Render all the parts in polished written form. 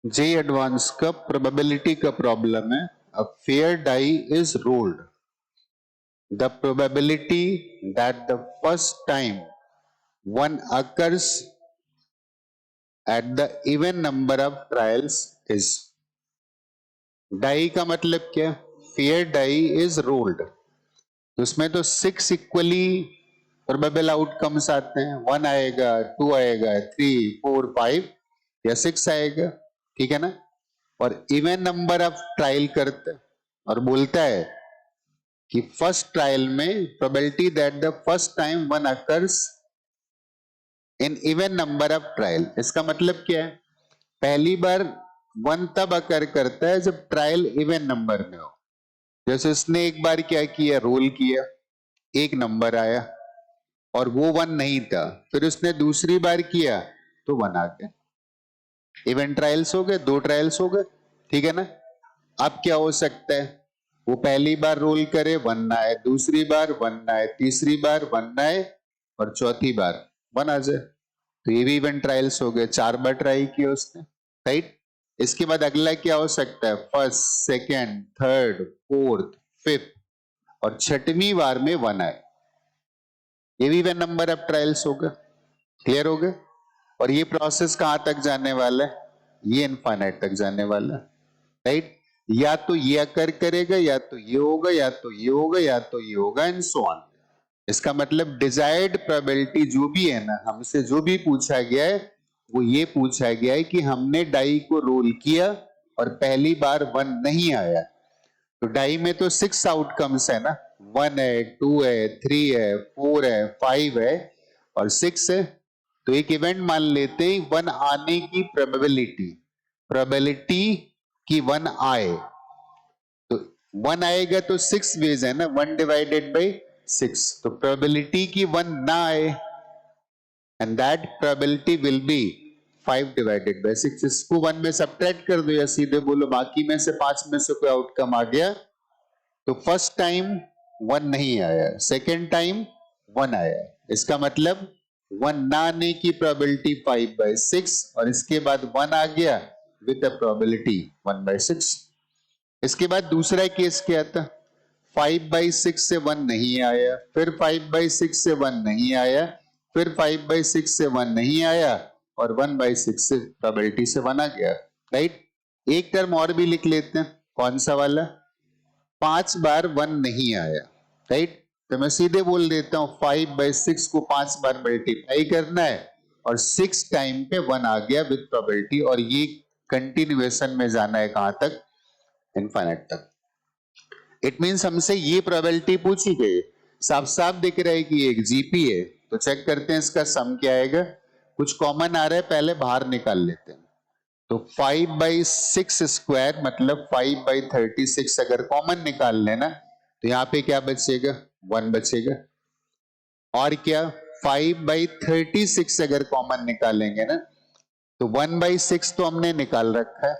जे advance का probability का problem है. A fair die is rolled. The probability that the first time one occurs at the even number of trials is. Die का मतलब क्या? Fair die is rolled. तो उसमें तो 6 equally probable outcomes आते हैं. 1 आएगा, 2 आएगा, 3, 4, 5 या 6 आएगा. ठीक है ना? और इवन नंबर ऑफ ट्रायल करते हैं और बोलता है कि फर्स्ट ट्रायल में probability that the first time one occurs in even number of trial. इसका मतलब क्या है? पहली बार वन तब अकर करता है जब ट्रायल इवन नंबर में हो. जैसे इसने एक बार क्या किया, रोल किया, एक नंबर आया और वो वन नहीं था. फिर उसने दूसरी बार किया तो वन आ गया. इवन ट्रायल्स हो गए, 2 ट्रायल्स हो गए. ठीक है ना? अब क्या हो सकता है? वो पहली बार रोल करे, वन ना आए, दूसरी बार वन ना आए, तीसरी बार वन ना आए और चौथी बार वन आ जाए. तो ये भी इवन ट्रायल्स हो गए. 4 बार ट्राई किया उसने. राइट? इसके बाद अगला क्या हो सकता है? First, second, third, fourth, fifth और छठवीं बार में वन आए. ये भी इवन नंबर ऑफ ट्रायल्स हो गए. क्लियर हो गए? और ये प्रोसेस कहां तक जाने वाला है? ये इनफाइनाइट तक जाने वाला है. राइट? या तो ये अकर करेगा, या तो ये होगा, या तो ये होगा, या तो ये होगा, एंड सो ऑन. इसका मतलब डिजायर्ड प्रोबेबिलिटी जो भी है ना, हमसे जो भी पूछा गया है वो ये पूछा गया है कि हमने डाई को रोल किया और पहली बार वन नहीं आया. तो डाई में तो 6 आउटकम्स है ना. 1 है, 2 है, 3 है, 4 है, 5 है और 6 है. तो एक इवेंट मान लेते हैं वन आने की प्रोबेबिलिटी. प्रोबेबिलिटी कि वन आए. तो वन आएगा तो 6 वेज है ना. 1 डिवाइडेड बाई 6. तो प्रोबेबिलिटी कि वन ना आए and that probability will be 5 divided by 6. इसको 1 में सब्ट्रैक्ट कर दो या सीधे बोलो बाकी में से 5 में से कोई आउटकम आ गया. तो फर्स्ट टाइम वन नहीं आया, सेकेंड टाइम वन आया. इसका मतलब वन ना आने की प्रोबेबिलिटी 5/6 और इसके बाद वन आ गया विद द प्रोबेबिलिटी 1/6. इसके बाद दूसरा केस क्या था? 5/6 से वन नहीं आया, फिर 5/6 से वन नहीं आया, फिर 5/6 से वन नहीं आया और 1/6 से प्रोबेबिलिटी से वन आ गया. राइट? एक टर्म और भी लिख लेते हैं. कौन सा वाला? 5 बार वन नहीं आया. राइट? तो मैं सीधे बोल देता हूं 5/6 को 5 बार मल्टीप्लाई करना है और 6 टाइम पे वन आ गया विद प्रोबेबिलिटी. और ये कंटिन्यूएशन में जाना है कहां तक? इनफाइनाइट तक. इट मींस हमसे ये प्रोबेबिलिटी पूछी गई. साफ साफ दिख रहा है कि ये एक जीपी है. तो चेक करते हैं इसका सम क्या आएगा. कुछ कॉमन आ रहा है, पहले बाहर निकाल लेते हैं. तो 5/6 स्क्वायर मतलब 5/36 अगर कॉमन निकाल लेना तो यहां पे क्या बचेगा? 1 बचेगा. और क्या? 5/36 अगर कॉमन निकालेंगे ना तो 1/6 तो हमने निकाल रखा है.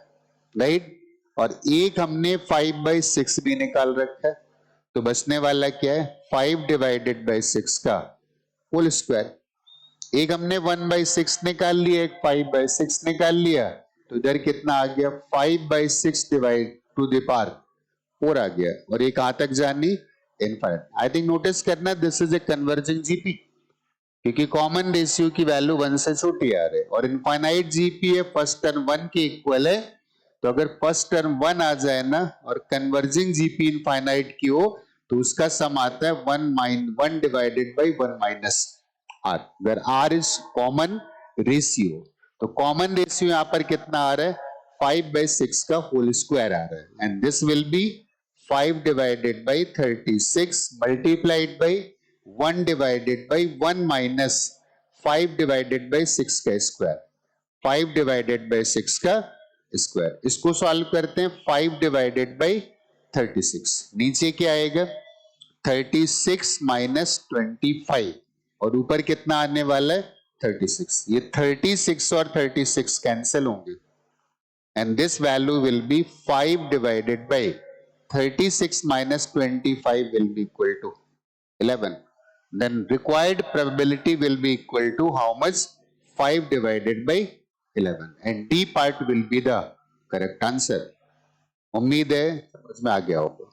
राइट? और एक हमने 5/6 भी निकाल रखा है. तो बचने वाला क्या है? 5 डिवाइडेड बाई 6 का होल स्क्वायर. एक हमने 1/6 निकाल लिया, एक 5/6 निकाल लिया. तो इधर कितना आ गया? 5/6 डिवाइड टू द पावर 4 आ गया. और ये कहां तक जानी? इनफाइनाइट. आई थिंक नोटिस करना this is a converging GP क्योंकि कॉमन रेशियो की वैल्यू 1 से छोटी आ रही है और इनफाइनाइट जीपी है. फर्स्ट टर्म 1 के इक्वल है. तो अगर फर्स्ट टर्म 1 आ जाए ना और कन्वर्जिंग जीपी इनफाइनाइट की हो तो उसका सम आता है 1 divided by 1 minus R. Where R is common ratio. तो कॉमन रेशियो यहां पर कितना आ रहा है? 5/6 का होल स्क्वायर आ रहा है. And this will be 5 divided by 36 multiplied by 1 divided by 1 minus 5 divided by 6 का स्क्वायर. 5 डिवाइडेड बाई 6 का स्क्वायर. इसको सॉल्व करते हैं. 5 डिवाइडेड बाई 36 नीचे क्या आएगा? 36 माइनस 25 और ऊपर कितना आने वाला है? 36. ये 36 और 36 कैंसिल होंगे and this value will be 5 divided by 36 minus 25 will be equal to 11. Then required probability will be equal to how much? 5 divided by 11 and D part will be the correct answer. उम्मीद है समझ में आ गया होगा.